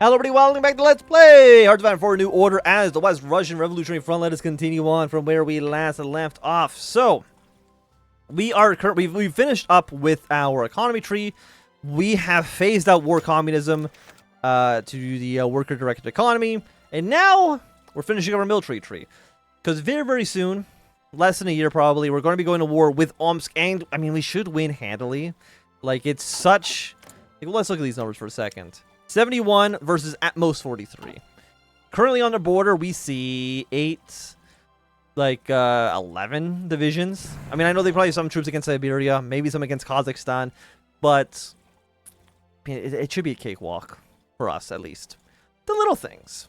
Hello everybody, welcome back to Let's Play Hearts of Iron for a New Order as the West Russian Revolutionary Front. Let us continue on from where we last left off. So, we've finished up with our economy tree. We have phased out war communism to the worker-directed economy. And now, we're finishing up our military tree. Because very soon, less than a year probably, we're going to be going to war with Omsk. And, I mean, we should win handily. Like, it's such... Like, let's look at these numbers for a second. 71 versus at most 43. Currently on the border, we see 11 divisions. I mean, I know they probably have some troops against Siberia, maybe some against Kazakhstan, but it should be a cakewalk for us, at least. The little things.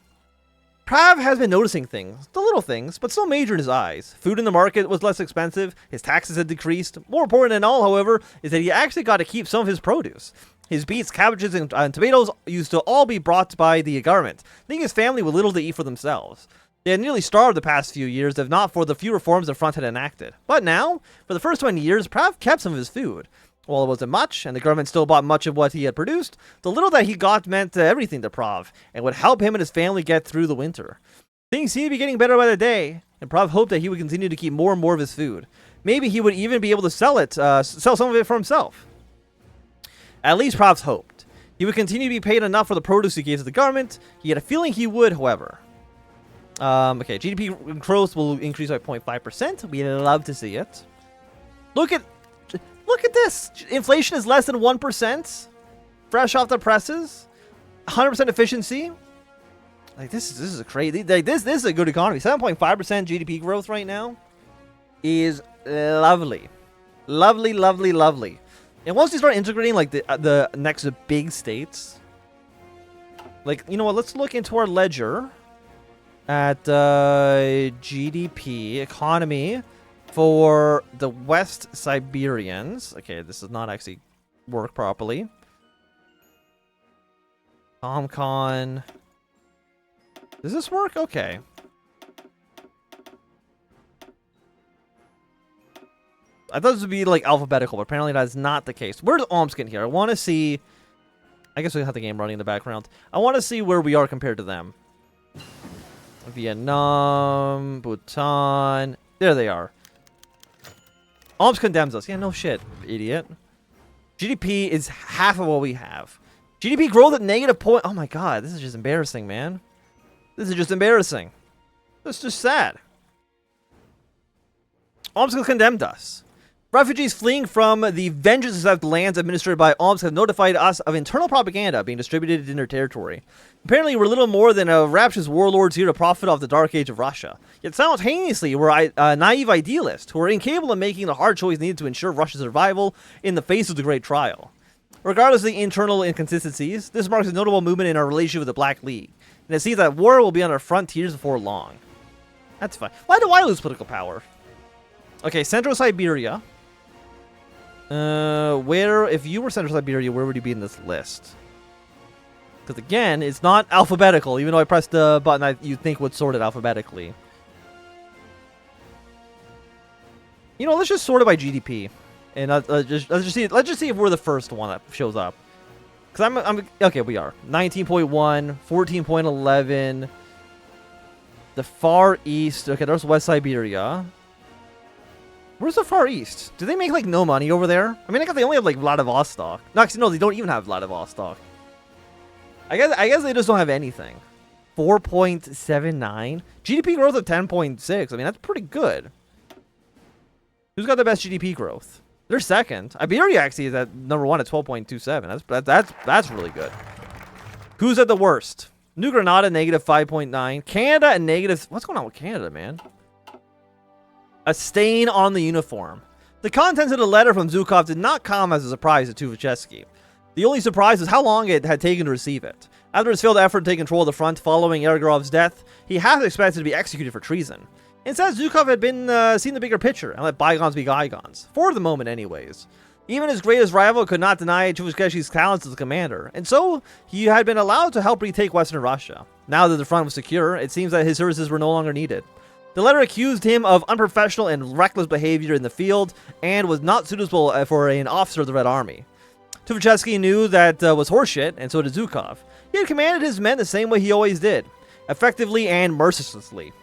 Prav has been noticing things, the little things, but still major in his eyes. Food in the market was less expensive, his taxes had decreased. More important than all, however, is that he actually got to keep some of his produce. His beets, cabbages, and tomatoes used to all be brought by the government, leaving his family with little to eat for themselves. They had nearly starved the past few years, if not for the few reforms the front had enacted. But now, for the first 20 years, Prav kept some of his food. While it wasn't much, and the government still bought much of what he had produced, the little that he got meant everything to Prav, and would help him and his family get through the winter. Things seemed to be getting better by the day, and Prav hoped that he would continue to keep more and more of his food. Maybe he would even be able to sell some of it for himself. At least Prav's hoped. He would continue to be paid enough for the produce he gave to the government. He had a feeling he would, however. Okay, GDP growth will increase by 0.5%. We'd love to see it. Look at this. Inflation is less than 1%. Fresh off the presses. 100% efficiency. Like this is a crazy. Like this is a good economy. 7.5% GDP growth right now is lovely. Lovely. And once you start integrating like the next big states, like, you know what, let's look into our ledger at GDP economy for the West Siberians. Okay, this does not actually work properly. Comcon. Does this work? Okay. I thought this would be like alphabetical, but apparently that is not the case. Where's Omsk in here? I want to see. I guess we have the game running in the background. I want to see where we are compared to them. Vietnam, Bhutan. There they are. Omsk condemns us. Yeah, no shit, idiot. GDP is half of what we have. GDP growth at negative point. Oh my god, this is just embarrassing, man. This is just embarrassing. That's just sad. Omsk condemned us. Refugees fleeing from the vengeance-swept lands administered by Omsk have notified us of internal propaganda being distributed in their territory. Apparently, we're little more than rapturous warlords here to profit off the dark age of Russia. Yet simultaneously, we're naive idealists who are incapable of making the hard choice needed to ensure Russia's survival in the face of the Great Trial. Regardless of the internal inconsistencies, this marks a notable movement in our relationship with the Black League, and it seems that war will be on our frontiers before long. That's fine. Why do I lose political power? Okay, Central Siberia. If you were Central Siberia, where would you be in this list? Because again, it's not alphabetical, even though I pressed the button that you'd think would sort it alphabetically. You know, let's just sort it by GDP, and let's just see if we're the first one that shows up. Because I'm okay. We are 19.1, 14.11. The Far East. Okay, there's West Siberia. Where's the Far East? Do they make, like, no money over there? I mean, I guess they only have, like, Vladivostok. No, actually, no, they don't even have Vladivostok. I guess they just don't have anything. 4.79. GDP growth of 10.6. I mean, that's pretty good. Who's got the best GDP growth? They're second. Iberia actually is at number 1 at 12.27. That's really good. Who's at the worst? New Granada, negative 5.9. Canada and negative... What's going on with Canada, man? A stain on the uniform. The contents of the letter from Zhukov did not come as a surprise to Tuvacheski. The only surprise was how long it had taken to receive it. After his failed effort to take control of the front following Ergorov's death, he half expected to be executed for treason. Instead, Zhukov had seen the bigger picture and let bygones be bygones. For the moment, anyways. Even his greatest rival could not deny Tuvacheski's talents as a commander, and so he had been allowed to help retake Western Russia. Now that the front was secure, it seems that his services were no longer needed. The letter accused him of unprofessional and reckless behavior in the field and was not suitable for an officer of the Red Army. Tuvacheski knew that was horseshit, and so did Zhukov. He He had commanded his men the same way he always did, effectively and mercilessly.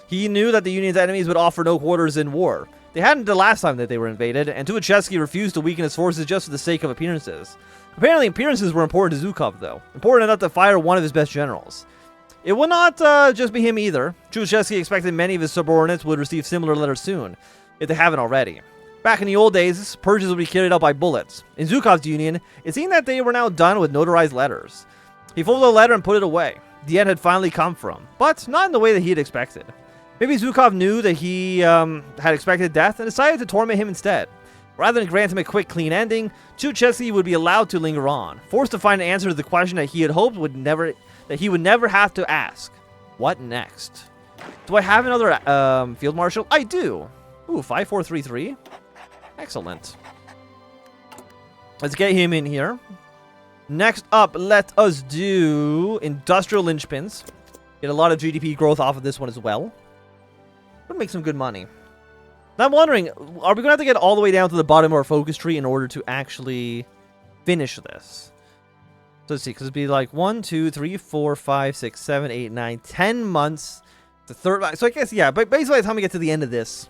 He knew that the Union's enemies would offer no quarters in war. They hadn't the last time that they were invaded, and Tukhachevsky refused to weaken his forces just for the sake of appearances. Apparently, appearances were important to Zhukov, though. Important enough to fire one of his best generals. It would not just be him either. Tukhachevsky expected many of his subordinates would receive similar letters soon, if they haven't already. Back in the old days, purges would be carried out by bullets. In Zhukov's Union, it seemed that they were now done with notarized letters. He folded the letter and put it away. The end had finally come for him, but not in the way that he had expected. Maybe Zhukov knew that he had expected death and decided to torment him instead. Rather than grant him a quick, clean ending, Tukhachevsky would be allowed to linger on, forced to find an answer to the question that he had hoped that he would never have to ask. What next? Do I have another field marshal? I do. Ooh, 5433. Excellent. Let's get him in here. Next up, let us do industrial linchpins. Get a lot of GDP growth off of this one as well. Would make some good money. Now I'm wondering, are we going to have to get all the way down to the bottom of our focus tree in order to actually finish this? So let's see, because it'd be like 1, 2, 3, 4, 5, 6, 7, 8, 9, 10 months. The third, so I guess, yeah, but basically by the time we get to the end of this,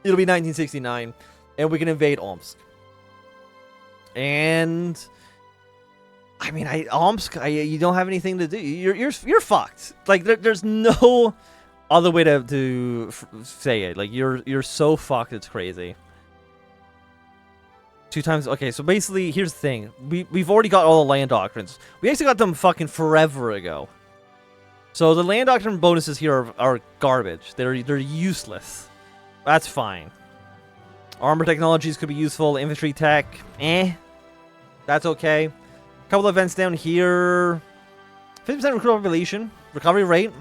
it'll be 1969, and we can invade Omsk. And I mean, Omsk, you don't have anything to do. You're fucked. Like there's no other way to say it. Like you're so fucked. It's crazy. 2 times. Okay, so basically, here's the thing. We've already got all the land doctrines. We actually got them fucking forever ago. So the land doctrine bonuses here are garbage. They're useless. That's fine. Armor technologies could be useful. Infantry tech, that's okay. Couple of events down here. 50% recruit population. Recovery rate.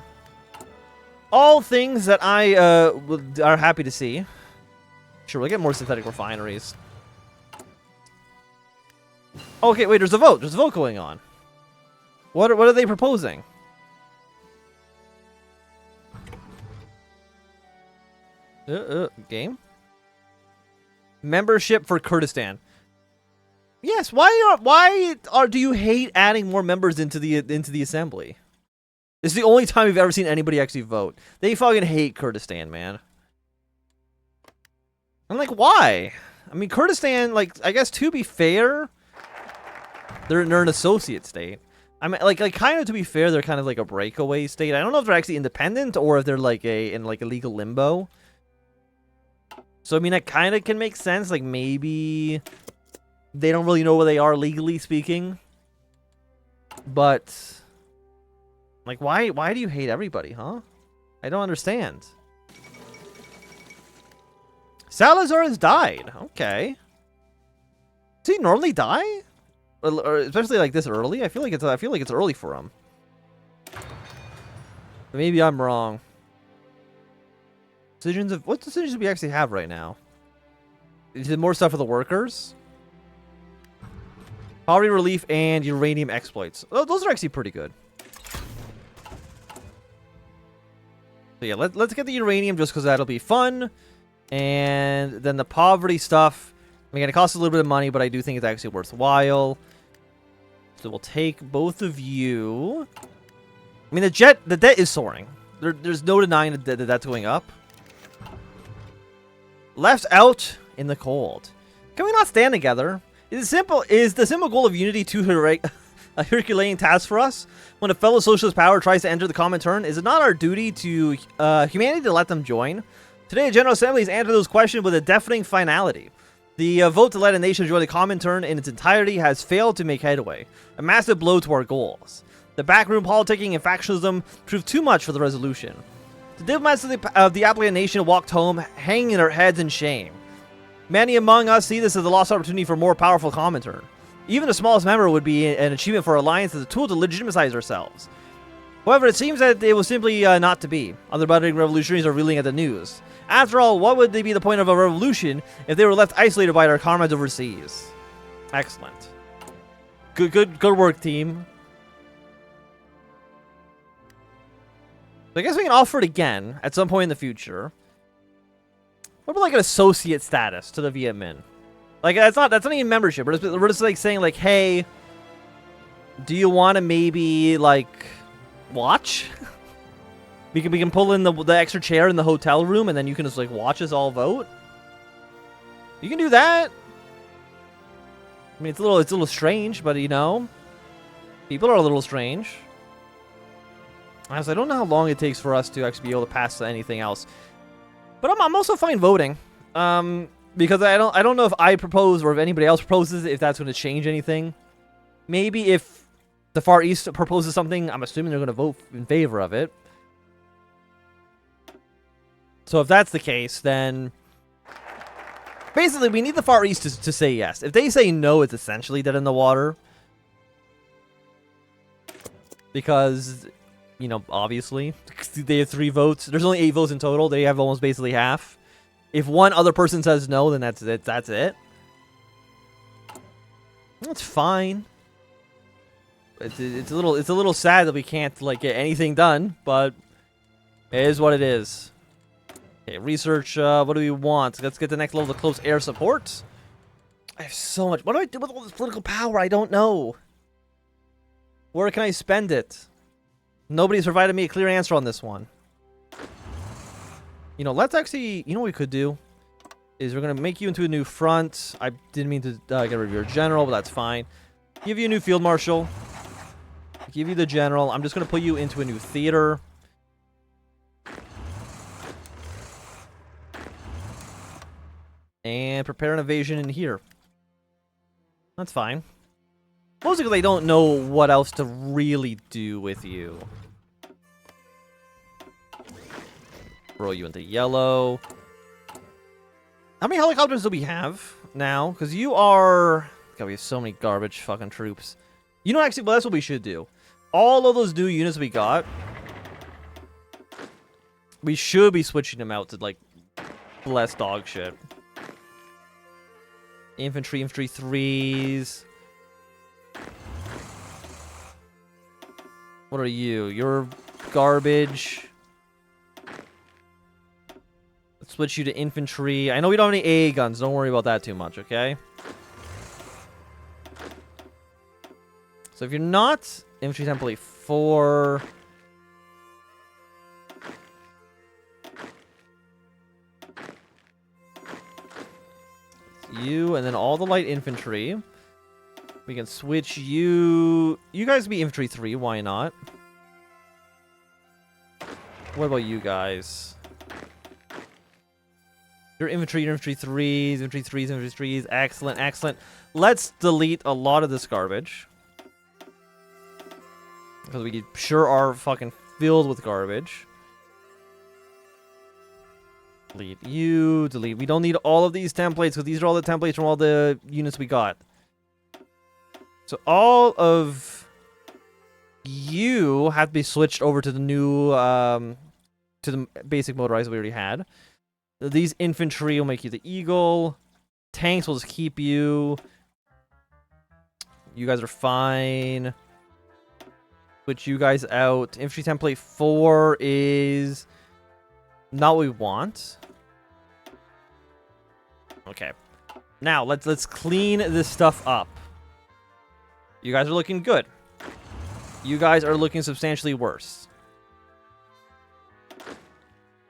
All things that I are happy to see. Sure, we'll get more synthetic refineries. Okay, wait, there's a vote. There's a vote going on. What are they proposing? Game? Membership for Kurdistan. Yes, why do you hate adding more members into the assembly? It's the only time we've ever seen anybody actually vote. They fucking hate Kurdistan, man. I'm like, why? I mean, Kurdistan, like, I guess to be fair, they're an associate state. I mean, like kind of to be fair, they're kind of like a breakaway state. I don't know if they're actually independent or if they're like in a legal limbo. So I mean, that kind of can make sense. Like maybe they don't really know where they are legally speaking. But like, why do you hate everybody, huh? I don't understand. Salazar has died. Okay. Does he normally die? Or especially like this early? I feel like it's early for him. But maybe I'm wrong. What decisions do we actually have right now? Is it more stuff for the workers? Poverty relief and uranium exploits. Oh, those are actually pretty good. So yeah, let's get the uranium just because that'll be fun. And then the poverty stuff. I mean, it costs a little bit of money, but I do think it's actually worthwhile. So we'll take both of you. I mean, the debt is soaring. There's no denying that that's going up. Left out in the cold. Can we not stand together? Is the simple goal of unity too a Herculean task for us? When a fellow socialist power tries to enter the Comintern, is it not our duty to humanity to let them join? Today, the General Assembly has answered those questions with a deafening finality. The vote to let a nation join the Comintern in its entirety has failed to make headway, a massive blow to our goals. The backroom politicking and factionalism proved too much for the resolution. The diplomats of the applicant nation walked home, hanging their heads in shame. Many among us see this as a lost opportunity for a more powerful Comintern. Even the smallest member would be an achievement for our alliance as a tool to legitimize ourselves. However, it seems that it was simply not to be. Other budding revolutionaries are reeling at the news. After all, what would be the point of a revolution if they were left isolated by their comrades overseas? Excellent. Good work, team. So I guess we can offer it again at some point in the future. What about like an associate status to the Viet Minh? Like that's not even membership. We're just like saying like, hey, Do you want to maybe, like, watch? we can pull in the extra chair in the hotel room, and then you can just, like, watch us all vote? You can do that. I mean, it's a little strange, but, you know, people are a little strange. As I don't know how long it takes for us to actually be able to pass to anything else. But I'm also fine voting. Because I don't know if I propose or if anybody else proposes, if that's going to change anything. Maybe if the Far East proposes something, I'm assuming they're going to vote in favor of it. So if that's the case, then basically we need the Far East to say yes. If they say no, it's essentially dead in the water. Because, you know, obviously, they have 3 votes. There's only 8 votes in total. They have almost basically half. If one other person says no, then that's it. That's it. That's fine. It's a little sad that we can't like get anything done, but it is what it is. Okay, research. What do we want? Let's get the next level of close air support. I have so much. What do I do with all this political power? I don't know. Where can I spend it? Nobody's provided me a clear answer on this one. You know, let's actually... You know what we could do? Is we're going to make you into a new front. I didn't mean to get rid of your general, but that's fine. Give you a new field marshal. Give you the general. I'm just going to put you into a new theater. And prepare an invasion in here. That's fine. Mostly because I don't know what else to really do with you. Throw you into yellow. How many helicopters do we have now? Because you are... God, we have so many garbage fucking troops. You know, actually, well, that's what we should do. All of those new units we got, we should be switching them out to, like, less dog shit. Infantry 3s. What are you? You're garbage. Let's switch you to infantry. I know we don't have any AA guns. Don't worry about that too much, okay? So if you're not infantry template 4... you, and then all the light infantry. We can switch you... You guys be infantry 3, why not? What about you guys? Your infantry 3s, infantry 3s, infantry 3s. Excellent, excellent. Let's delete a lot of this garbage. Because we sure are fucking filled with garbage. Delete you, delete. We don't need all of these templates, because these are all the templates from all the units we got. So all of you have to be switched over to the new, to the basic motorized we already had. These infantry will make you the Eagle. Tanks will just keep you. You guys are fine. Switch you guys out. Infantry template 4 is not what we want. Okay. Now let's clean this stuff up. You guys are looking good. You guys are looking substantially worse.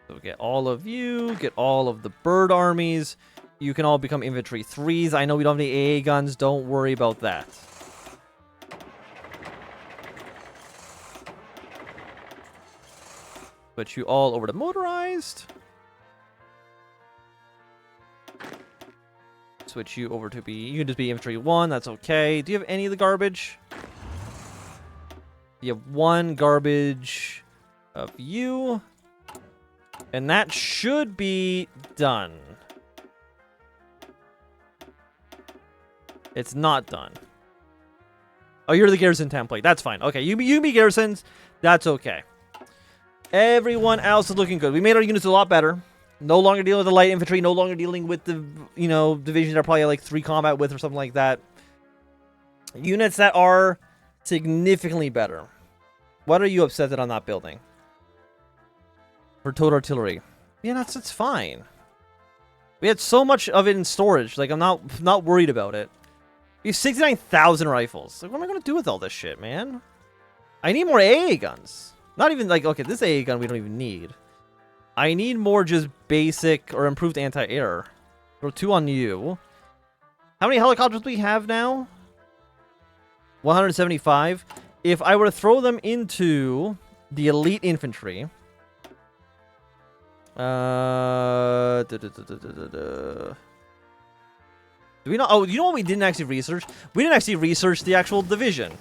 So get all of you, get all of the bird armies. You can all become infantry 3s. I know we don't have any AA guns. Don't worry about that. Put you all over to motorized. Switch you over to be... You can just be infantry 1. That's okay. Do you have any of the garbage? You have 1 garbage of you. And that should be done. It's not done. Oh, you're the garrison template. That's fine. Okay, you be garrisons. That's okay. Everyone else is looking good. We made our units a lot better. No longer dealing with the light infantry. No longer dealing with the, you know, divisions that are probably like 3 combat with or something like that. Units that are significantly better. What are you upset that I'm not building? For total artillery. Yeah, that's fine. We had so much of it in storage. Like, I'm not worried about it. We have 69,000 rifles. Like, what am I going to do with all this shit, man? I need more AA guns. Not even like, okay, this AA gun we don't even need. I need more just basic or improved anti-air. Throw 2 on you. How many helicopters do we have now? 175. If I were to throw them into the elite infantry... Do we not? Oh, you know what we didn't actually research? We didn't actually research the actual division.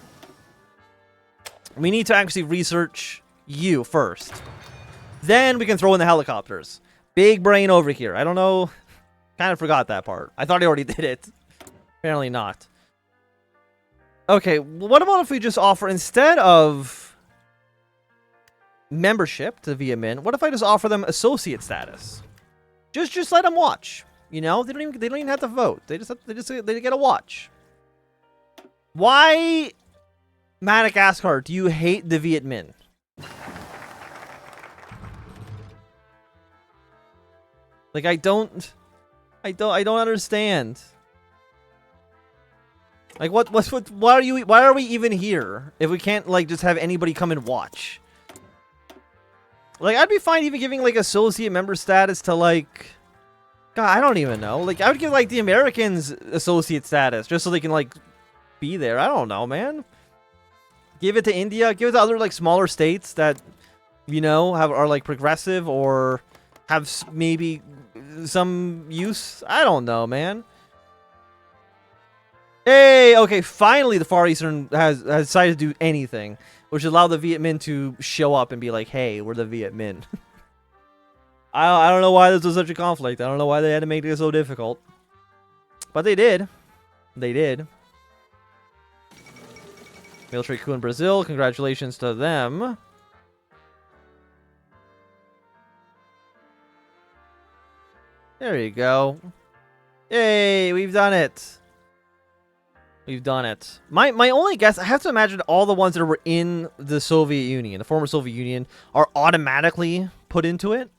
We need to actually research you first. Then we can throw in the helicopters. Big brain over here. I don't know. Kind of forgot that part. I thought I already did it. Apparently not. Okay, what about if we just offer, instead of membership to Viet Minh, what if I just offer them associate status? Just let them watch. You know, they don't even have to vote. They get a watch. Why, Madagascar, do you hate the Viet Minh? Like, I don't understand. Like, why are we even here if we can't, like, just have anybody come and watch? Like, I'd be fine even giving, like, associate member status to, like, God, I don't even know. Like, I would give, like, the Americans associate status just so they can, like, be there. I don't know, man. Give it to India. Give it to other, like, smaller states that, you know, are, like, progressive or have maybe some use. I don't know, man. Hey, okay, finally the Far Eastern has decided to do anything, which allowed the Viet Minh to show up and be like, hey, we're the Viet Minh. I don't know why this was such a conflict. I don't know why they had to make it so difficult. But they did. They did. Military coup in Brazil. Congratulations to them. There you go. Yay, we've done it. We've done it. My only guess, I have to imagine all the ones that were in the Soviet Union, the former Soviet Union, are automatically put into it.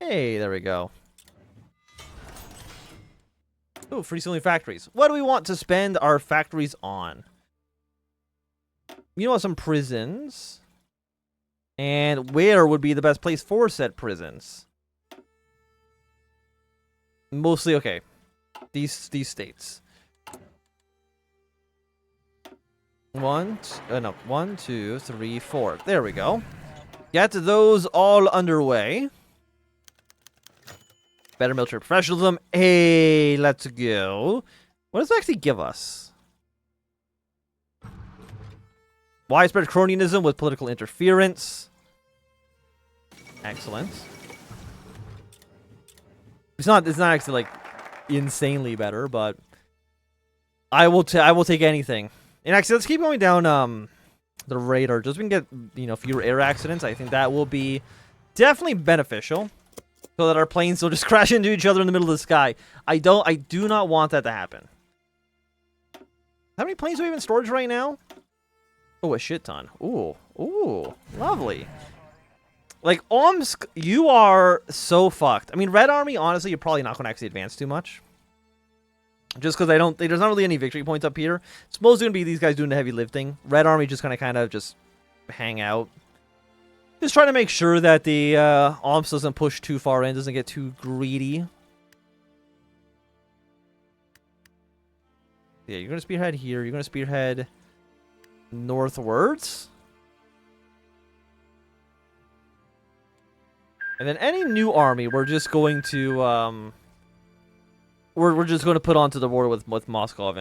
Hey, there we go. Ooh, free ceiling factories. What do we want to spend our factories on? You know, some prisons. And where would be the best place for said prisons? Mostly, okay. These states. One, two, three, four. There we go. Get those all underway. Better military professionalism. Hey, let's go. What does it actually give us? Widespread cronyism with political interference. Excellent. It's not actually like insanely better, but I will take anything. And actually, let's keep going down the radar just so we can get, you know, fewer air accidents. I think that will be definitely beneficial, so that our planes don't just crash into each other in the middle of the sky. I do not want that to happen. How many planes do we have in storage right now? Oh, a shit ton. Ooh, lovely. Like, Omsk, you are so fucked. I mean, Red Army, honestly, you're probably not going to actually advance too much. Just because there's not really any victory points up here. It's mostly going to be these guys doing the heavy lifting. Red Army just going to kind of just hang out. Just trying to make sure that the Omsk doesn't push too far in, doesn't get too greedy. Yeah, you're going to spearhead here. You're going to spearhead northwards. And then any new army, we're just going to we're just going to put onto the border with Moscow,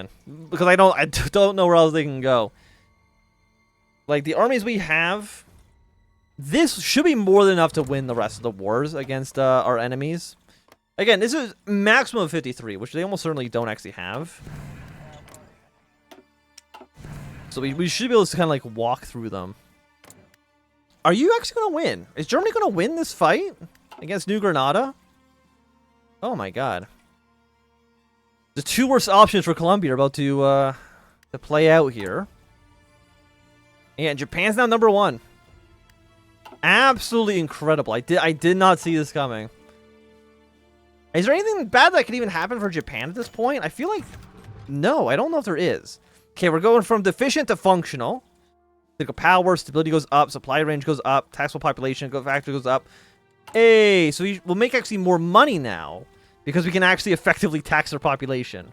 because I don't know where else they can go. Like, the armies we have, this should be more than enough to win the rest of the wars against our enemies. Again, this is maximum of 53, which they almost certainly don't actually have. So we should be able to kind of like walk through them. Are you actually going to win? Is Germany going to win this fight against New Granada? Oh my god. The two worst options for Colombia are about to play out here. And Japan's now #1. Absolutely incredible. I did not see this coming. Is there anything bad that could even happen for Japan at this point? I feel like... No, I don't know if there is. Okay, we're going from deficient to functional. Political power, stability goes up, supply range goes up, taxable population factor goes up. Hey, so we'll make actually more money now because we can actually effectively tax their population.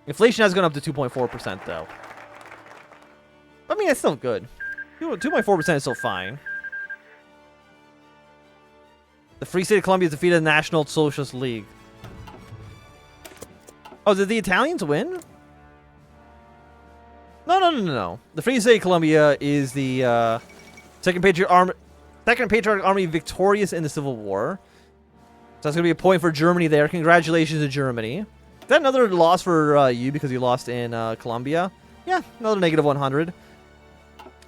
Inflation has gone up to 2.4% though. I mean, it's still good. 2.4% is still fine. The Free State of Colombia has defeated the National Socialist League. Oh, did the Italians win? No. The Free State of Colombia is the Second Patriotic Army victorious in the Civil War. So that's going to be a point for Germany there. Congratulations to Germany. Is that another loss for you because you lost in Colombia? Yeah, another negative 100.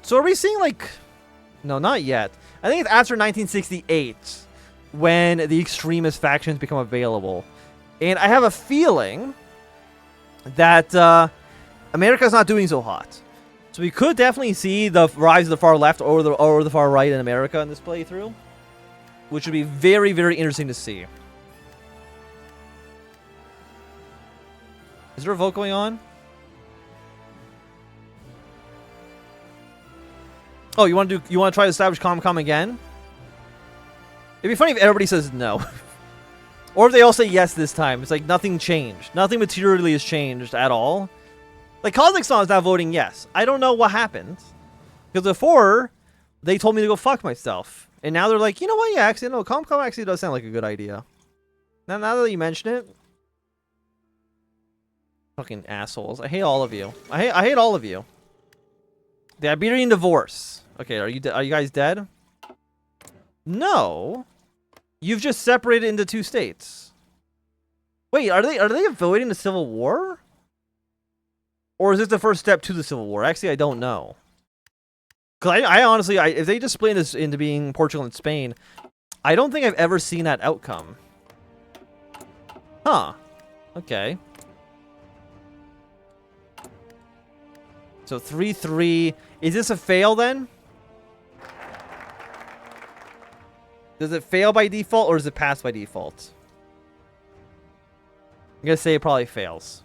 So are we seeing like... No, not yet. I think it's after 1968 when the extremist factions become available. And I have a feeling that America's not doing so hot. So we could definitely see the rise of the far left or the far right in America in this playthrough, which would be very, very interesting to see. Is there a vote going on? Oh, you want to try to establish Comcom again? It'd be funny if everybody says no. Or if they all say yes this time. It's like nothing changed. Nothing materially has changed at all. Like, Kazakhstan is now voting yes. I don't know what happened. Because before, they told me to go fuck myself. And now they're like, you know what? Yeah, actually, no, Comcom actually does sound like a good idea. Now that you mention it. Fucking assholes. I hate all of you. I hate all of you. The Iberian divorce. Okay, are you guys dead? No. You've just separated into two states. Wait, are they avoiding the Civil War? Or is this the first step to the Civil War? Actually, I don't know. Because I honestly, if they just split this into being Portugal and Spain, I don't think I've ever seen that outcome. Huh. Okay. So 3-3. Is this a fail then? Does it fail by default or does it pass by default? I'm going to say it probably fails.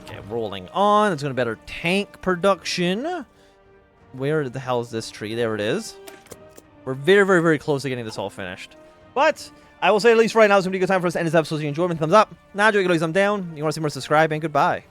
Okay, rolling on. It's going to better tank production. Where the hell is this tree? There it is. We're very, very, very close to getting this all finished. But I will say at least right now it's going to be a good time for us to end this episode. So if you enjoyed it, thumbs up. Now, do you get a thumbs down. You want to see more, subscribe, and goodbye.